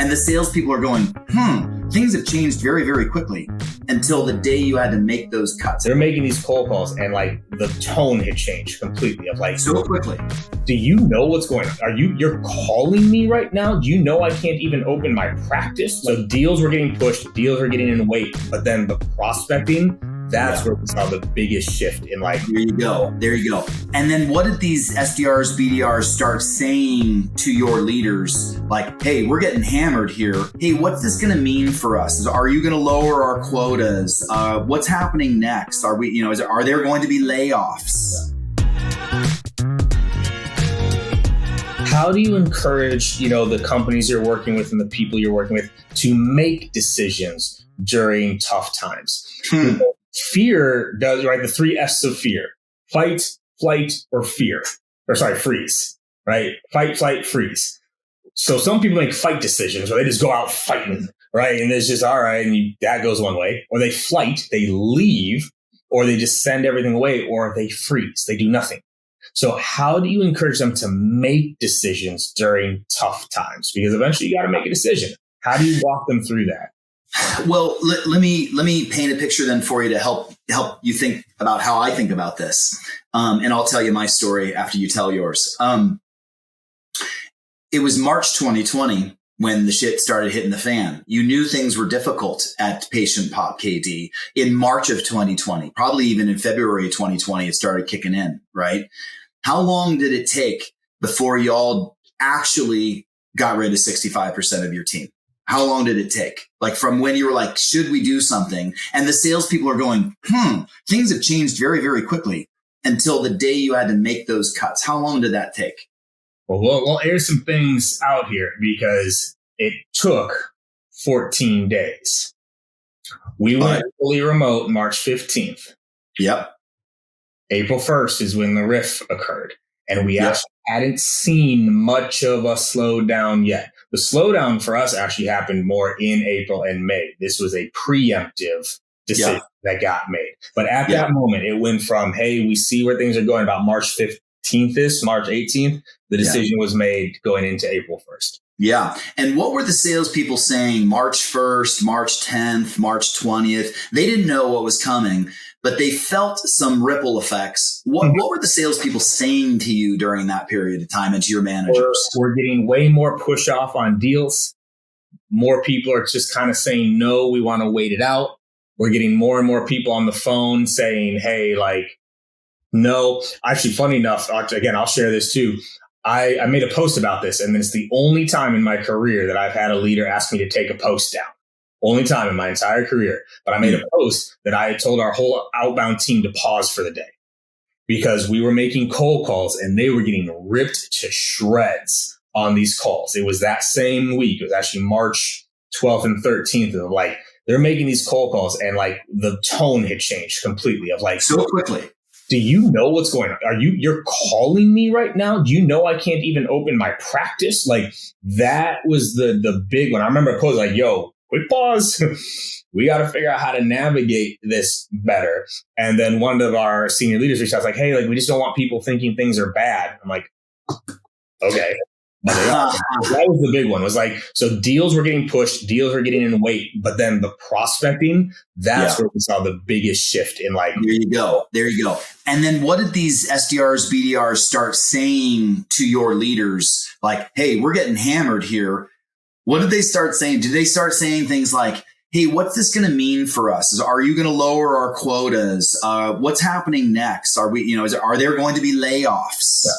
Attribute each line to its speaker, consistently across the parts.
Speaker 1: And the salespeople are going, things have changed very, very quickly until the day you had to make those cuts.
Speaker 2: They're making these cold calls and like the tone had changed completely of like,
Speaker 1: so quickly.
Speaker 2: Do you know what's going on? You're calling me right now? Do you know I can't even open my practice? So deals were getting pushed, deals were getting in wait, but then the prospecting, that's where we saw the biggest shift in like.
Speaker 1: There you go. And then what did these SDRs, BDRs start saying to your leaders? Like, hey, we're getting hammered here. Hey, what's this going to mean for us? Are you going to lower our quotas? What's happening next? Are we, are there going to be layoffs?
Speaker 2: How do you encourage, the companies you're working with and the people you're working with to make decisions during tough times? Fear does, right? The 3 F's of fear: fight, flight, or fear. Freeze, right? Fight, flight, freeze. So some people make fight decisions where they just go out fighting, right? And it's just, all right, and that goes one way. Or they flight, they leave, or they just send everything away, or they freeze, they do nothing. So how do you encourage them to make decisions during tough times? Because eventually you got to make a decision. How do you walk them through that?
Speaker 1: Well, let me paint a picture then for you to help you think about how I think about this. And I'll tell you my story after you tell yours. It was March 2020 when the shit started hitting the fan. You knew things were difficult at Patient Pop KD in March of 2020, probably even in February 2020, it started kicking in, right? How long did it take before y'all actually got rid of 65% of your team? How long did it take? Like from when you were like, should we do something? And the salespeople are going, things have changed very, very quickly until the day you had to make those cuts. How long did that take?
Speaker 2: Well, we'll air some things out here because it took 14 days. We went fully remote March 15th.
Speaker 1: Yep.
Speaker 2: April 1st is when the riff occurred. And we actually hadn't seen much of a slowdown yet. The slowdown for us actually happened more in April and May. This was a preemptive decision that got made. But at that moment, it went from, hey, we see where things are going about March 15th, March 18th. The decision was made going into April 1st.
Speaker 1: Yeah. And what were the salespeople saying March 1st, March 10th, March 20th? They didn't know what was coming, but they felt some ripple effects. What were the salespeople saying to you during that period of time and to your managers?
Speaker 2: We're getting way more push off on deals. More people are just kind of saying, no, we want to wait it out. We're getting more and more people on the phone saying, hey, like, no. Actually, funny enough, again, I'll share this too. I made a post about this, and it's the only time in my career that I've had a leader ask me to take a post down. Only time in my entire career. But I made a post that I told our whole outbound team to pause for the day because we were making cold calls and they were getting ripped to shreds on these calls. It was that same week. It was actually March 12th and 13th. Of like, they're making these cold calls and like the tone had changed completely of like,
Speaker 1: so quickly.
Speaker 2: Do you know what's going on? You're calling me right now? Do you know I can't even open my practice? Like that was the big one. I remember I posed like, yo, quick pause. We got to figure out how to navigate this better. And then one of our senior leaders reached out like, hey, like we just don't want people thinking things are bad. I'm like, okay. That was the big one. It was like, so deals were getting pushed, deals were getting in wait, but then the prospecting, that's where we saw the biggest shift in like.
Speaker 1: There you go. And then what did these SDRs, BDRs start saying to your leaders? Like, hey, we're getting hammered here. What did they start saying? Did they start saying things like, hey, what's this going to mean for us? Are you going to lower our quotas? What's happening next? Are we, are there going to be layoffs? Yeah.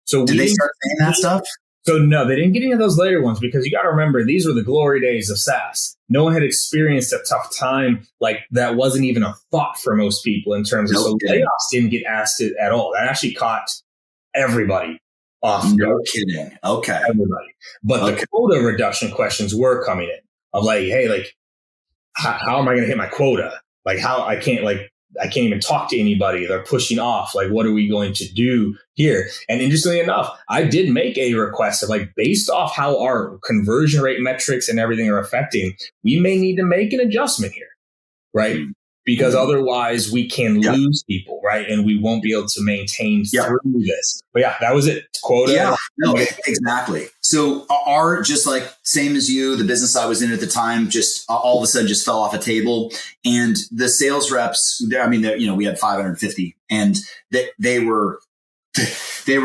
Speaker 2: So
Speaker 1: did they start saying that stuff?
Speaker 2: So no, they didn't get into those later ones because you got to remember, these were the glory days of SaaS. No one had experienced a tough time. Like that wasn't even a thought for most people in terms of layoffs didn't get asked at all. That actually caught everybody off.
Speaker 1: No kidding. Okay.
Speaker 2: Everybody. But the quota reduction questions were coming in of like, hey, like, how am I going to hit my quota? Like I can't even talk to anybody. They're pushing off. Like, what are we going to do here? And interestingly enough, I did make a request of like, based off how our conversion rate metrics and everything are affecting, we may need to make an adjustment here, right? because otherwise we can lose people, right? And we won't be able to maintain through this. But yeah, that was it. Quota.
Speaker 1: Yeah, no, exactly. So our, just like same as you, the business I was in at the time, just all of a sudden just fell off a table. And the sales reps, I mean, we had 550, and they were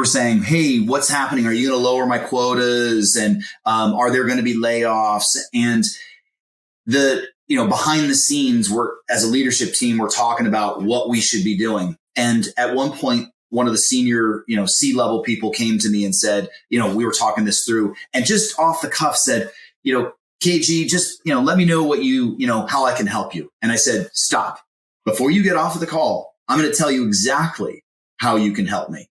Speaker 1: saying, hey, what's happening? Are you going to lower my quotas? And are there going to be layoffs? And behind the scenes, as a leadership team, we're talking about what we should be doing. And at one point, one of the senior, C-level people came to me and said, we were talking this through, and just off the cuff said, KG, just, let me know what how I can help you. And I said, stop. Before you get off of the call, I'm going to tell you exactly how you can help me.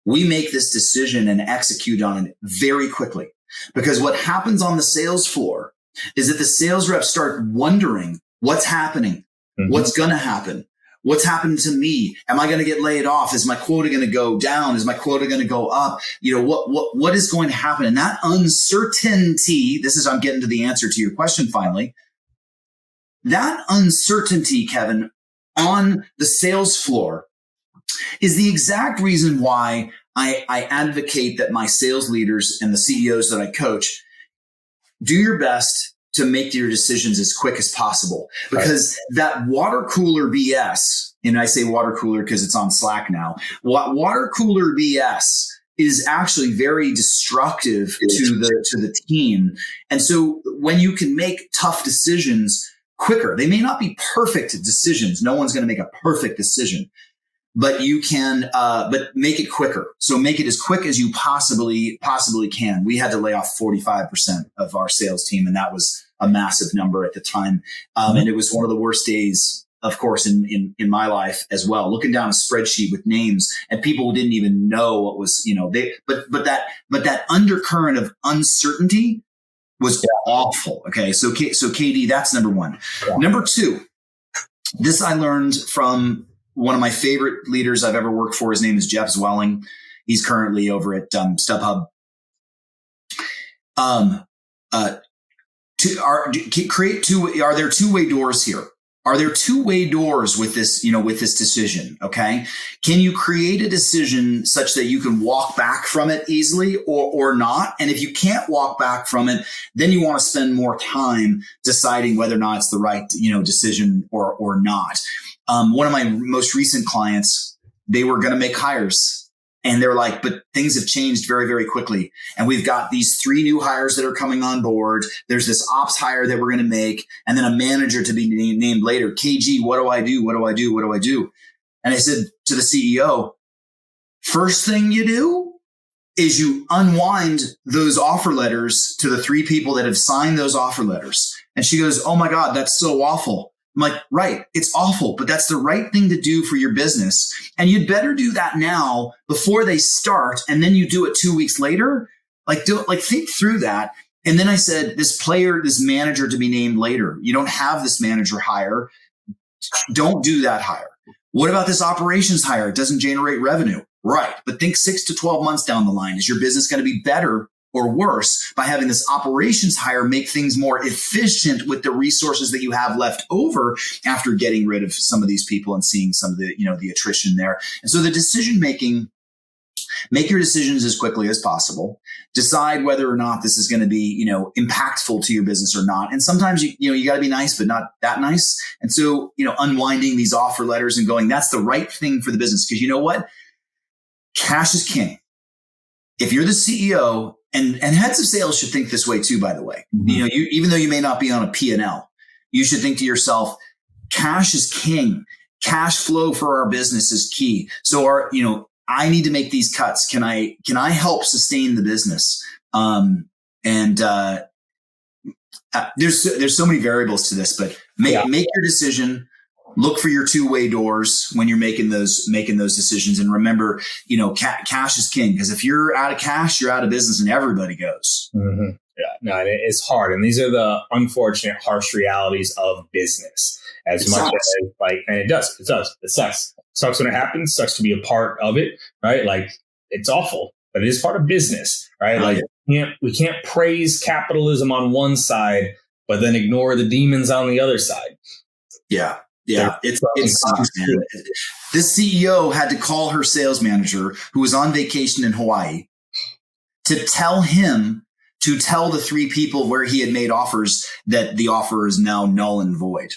Speaker 1: We make this decision and execute on it very quickly, because what happens on the sales floor is that the sales reps start wondering what's happening, what's going to happen, what's happening to me. Am I going to get laid off? Is my quota going to go down? Is my quota going to go up? What is going to happen? And that uncertainty, I'm getting to the answer to your question finally. That uncertainty, Kevin, on the sales floor is the exact reason why I advocate that my sales leaders and the CEOs that I coach do your best to make your decisions as quick as possible, because that water cooler BS, and I say water cooler because it's on Slack now, water cooler BS is actually very destructive to the team. And so when you can make tough decisions quicker, they may not be perfect decisions. No one's going to make a perfect decision, but you can, but make it quicker. So make it as quick as you possibly can. We had to lay off 45% of our sales team, and that was a massive number at the time. And it was one of the worst days, of course, in my life as well. Looking down a spreadsheet with names, and people didn't even know what was, but that undercurrent of uncertainty was awful. Okay. So KD, that's number one. Yeah. Number two, this I learned from one of my favorite leaders I've ever worked for. His name is Jeff Zwelling. He's currently over at StubHub. Are there two-way doors here? Are there two-way doors with this, with this decision? Okay. Can you create a decision such that you can walk back from it easily or not? And if you can't walk back from it, then you want to spend more time deciding whether or not it's the right, decision or not. One of my most recent clients, they were going to make hires, and they're like, but things have changed very, very quickly. And we've got these 3 new hires that are coming on board. There's this ops hire that we're going to make, and then a manager to be named later. KG, what do I do? What do I do? What do I do? And I said to the CEO, first thing you do is you unwind those offer letters to the 3 people that have signed those offer letters. And she goes, oh my God, that's so awful. I'm like, right, it's awful, but that's the right thing to do for your business. And you'd better do that now before they start. And then you do it 2 weeks later. Think through that. And then I said, this manager to be named later. You don't have this manager hire. Don't do that hire. What about this operations hire? It doesn't generate revenue. Right. But think 6 to 12 months down the line. Is your business going to be better or worse by having this operations hire make things more efficient with the resources that you have left over after getting rid of some of these people and seeing some of the, the attrition there? And so the decision making, make your decisions as quickly as possible. Decide whether or not this is going to be, impactful to your business or not. And sometimes you got to be nice, but not that nice. And so, unwinding these offer letters and going, that's the right thing for the business. Because you know what? Cash is king. If you're the CEO, and heads of sales should think this way too, by the way, even though you may not be on a P&L, you should think to yourself, cash is king. Cash flow for our business is key. So I need to make these cuts. Can I help sustain the business? There's so many variables to this, but make your decision. Look for your two-way doors when you're making those decisions. And remember, cash is king, because if you're out of cash, you're out of business and everybody goes.
Speaker 2: Mm-hmm. Yeah, no, it's hard. And these are the unfortunate, harsh realities of business and it sucks. It sucks when it happens, sucks to be a part of it, right? Like, it's awful, but it is part of business, right? Like, we can't praise capitalism on one side, but then ignore the demons on the other side.
Speaker 1: Yeah. Yeah, it sucks, man. This CEO had to call her sales manager, who was on vacation in Hawaii, to tell him to tell the 3 people where he had made offers that the offer is now null and void.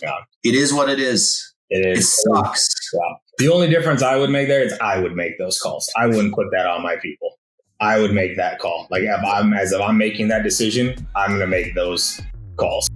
Speaker 2: Yeah.
Speaker 1: It is what it is.
Speaker 2: It
Speaker 1: sucks.
Speaker 2: Yeah. The only difference I would make there is I would make those calls. I wouldn't put that on my people. I would make that call. Like if I'm making that decision, I'm going to make those calls.